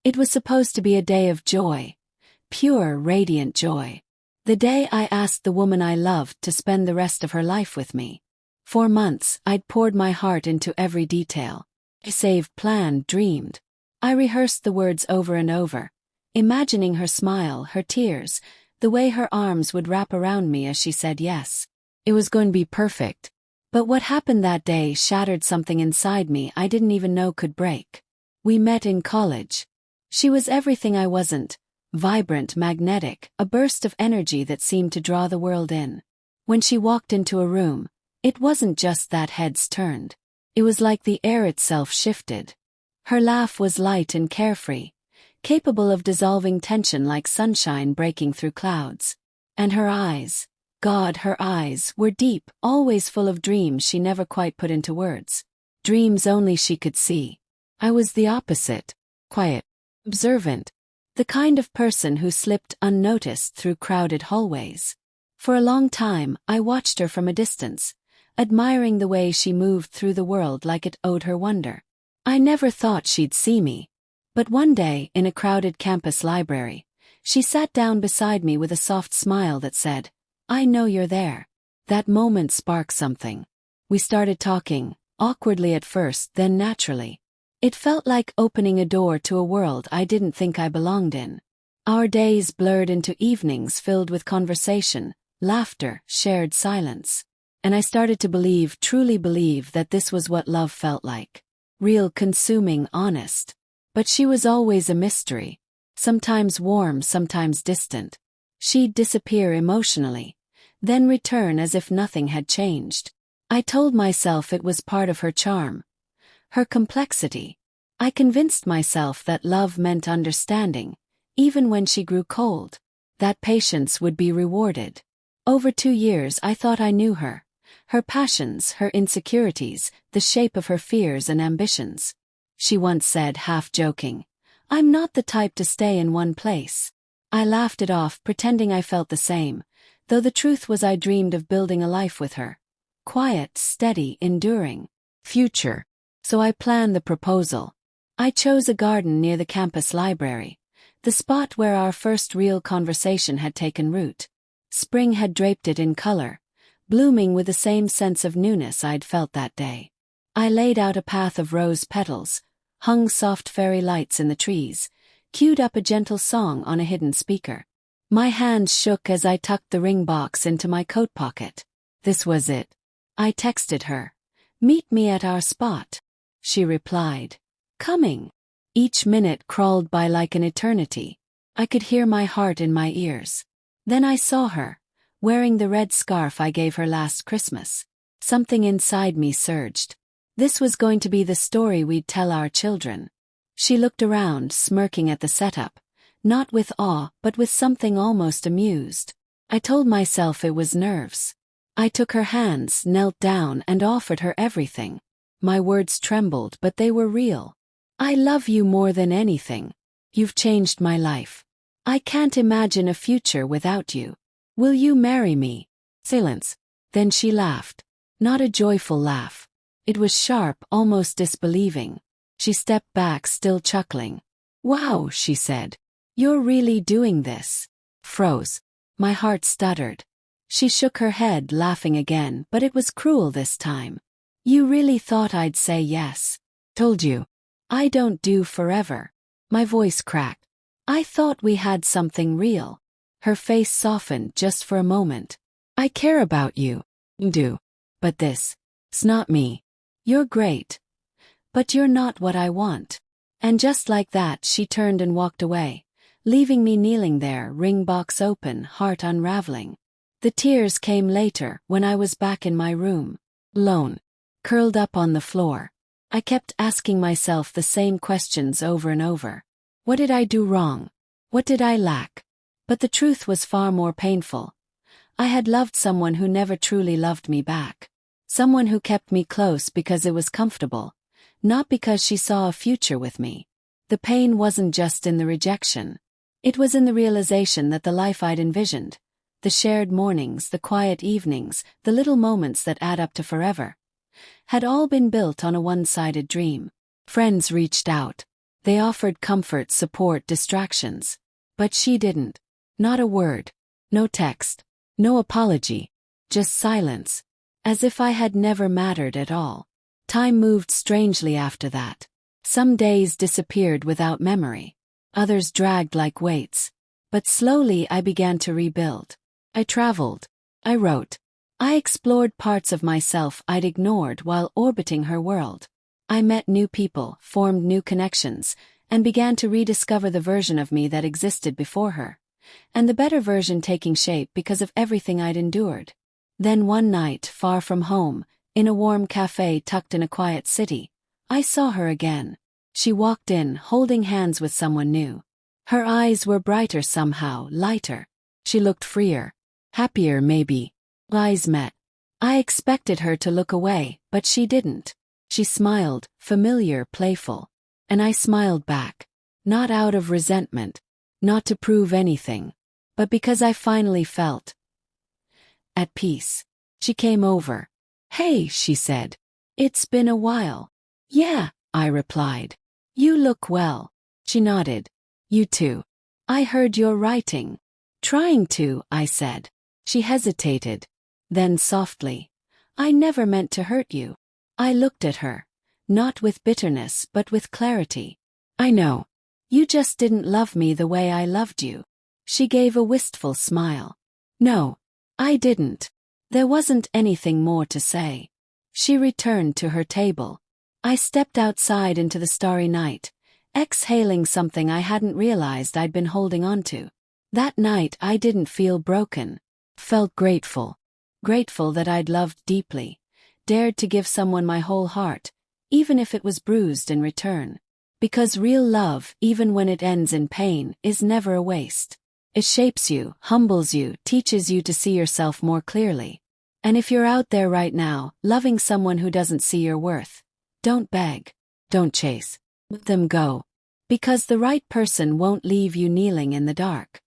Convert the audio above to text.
It was supposed to be a day of joy. Pure, radiant joy. The day I asked the woman I loved to spend the rest of her life with me. For months, I'd poured my heart into every detail. I saved, planned, dreamed. I rehearsed the words over and over, imagining her smile, her tears, the way her arms would wrap around me as she said yes. It was going to be perfect. But what happened that day shattered something inside me I didn't even know could break. We met in college. She was everything I wasn't. Vibrant, magnetic, a burst of energy that seemed to draw the world in. When she walked into a room, it wasn't just that heads turned. It was like the air itself shifted. Her laugh was light and carefree, capable of dissolving tension like sunshine breaking through clouds. And her eyes, God, her eyes, were deep, always full of dreams she never quite put into words. Dreams only she could see. I was the opposite. Quiet. Observant. The kind of person who slipped unnoticed through crowded hallways. For a long time, I watched her from a distance, admiring the way she moved through the world like it owed her wonder. I never thought she'd see me. But one day, in a crowded campus library, she sat down beside me with a soft smile that said, "I know you're there." That moment sparked something. We started talking, awkwardly at first, then naturally. It felt like opening a door to a world I didn't think I belonged in. Our days blurred into evenings filled with conversation, laughter, shared silence. And I started to believe, truly believe, that this was what love felt like. Real, consuming, honest. But she was always a mystery. Sometimes warm, sometimes distant. She'd disappear emotionally, then return as if nothing had changed. I told myself it was part of her charm. Her complexity. I convinced myself that love meant understanding, even when she grew cold. That patience would be rewarded. Over 2 years I thought I knew her. Her passions, her insecurities, the shape of her fears and ambitions. She once said, half joking, "I'm not the type to stay in one place." I laughed it off, pretending I felt the same, though the truth was I dreamed of building a life with her. Quiet, steady, enduring. Future. So I planned the proposal. I chose a garden near the campus library, the spot where our first real conversation had taken root. Spring had draped it in color, blooming with the same sense of newness I'd felt that day. I laid out a path of rose petals, hung soft fairy lights in the trees, queued up a gentle song on a hidden speaker. My hands shook as I tucked the ring box into my coat pocket. This was it. I texted her, "Meet me at our spot." She replied, "Coming." Each minute crawled by like an eternity. I could hear my heart in my ears. Then I saw her, wearing the red scarf I gave her last Christmas. Something inside me surged. This was going to be the story we'd tell our children. She looked around, smirking at the setup, not with awe, but with something almost amused. I told myself it was nerves. I took her hands, knelt down, and offered her everything. My words trembled, but they were real. "I love you more than anything. You've changed my life. I can't imagine a future without you. Will you marry me?" Silence. Then she laughed. Not a joyful laugh. It was sharp, almost disbelieving. She stepped back, still chuckling. "Wow," she said. "You're really doing this." Froze. My heart stuttered. She shook her head, laughing again, but it was cruel this time. "You really thought I'd say yes?" "Told you. I don't do forever." My voice cracked. "I thought we had something real." Her face softened just for a moment. "I care about you. Do. But it's not me. You're great. But you're not what I want." And just like that she turned and walked away, leaving me kneeling there, ring box open, heart unraveling. The tears came later, when I was back in my room. Alone. Curled up on the floor. I kept asking myself the same questions over and over. What did I do wrong? What did I lack? But the truth was far more painful. I had loved someone who never truly loved me back. Someone who kept me close because it was comfortable, not because she saw a future with me. The pain wasn't just in the rejection. It was in the realization that the life I'd envisioned, the shared mornings, the quiet evenings, the little moments that add up to forever, had all been built on a one-sided dream. Friends reached out. They offered comfort, support, distractions. But she didn't. Not a word. No text. No apology. Just silence. As if I had never mattered at all. Time moved strangely after that. Some days disappeared without memory. Others dragged like weights. But slowly I began to rebuild. I traveled. I wrote. I explored parts of myself I'd ignored while orbiting her world. I met new people, formed new connections, and began to rediscover the version of me that existed before her. And the better version taking shape because of everything I'd endured. Then one night, far from home, in a warm cafe tucked in a quiet city, I saw her again. She walked in, holding hands with someone new. Her eyes were brighter somehow, lighter. She looked freer. Happier, maybe. Eyes met. I expected her to look away, but she didn't. She smiled, familiar, playful. And I smiled back. Not out of resentment. Not to prove anything. But because I finally felt at peace. She came over. "Hey," she said. "It's been a while." "Yeah," I replied. "You look well." She nodded. "You too. I heard you're writing." "Trying to," I said. She hesitated. Then softly, "I never meant to hurt you." I looked at her. Not with bitterness, but with clarity. "I know. You just didn't love me the way I loved you." She gave a wistful smile. "No, I didn't." There wasn't anything more to say. She returned to her table. I stepped outside into the starry night, exhaling something I hadn't realized I'd been holding on to. That night I didn't feel broken. Felt grateful. Grateful that I'd loved deeply, dared to give someone my whole heart, even if it was bruised in return. Because real love, even when it ends in pain, is never a waste. It shapes you, humbles you, teaches you to see yourself more clearly. And if you're out there right now, loving someone who doesn't see your worth, don't beg. Don't chase. Let them go. Because the right person won't leave you kneeling in the dark.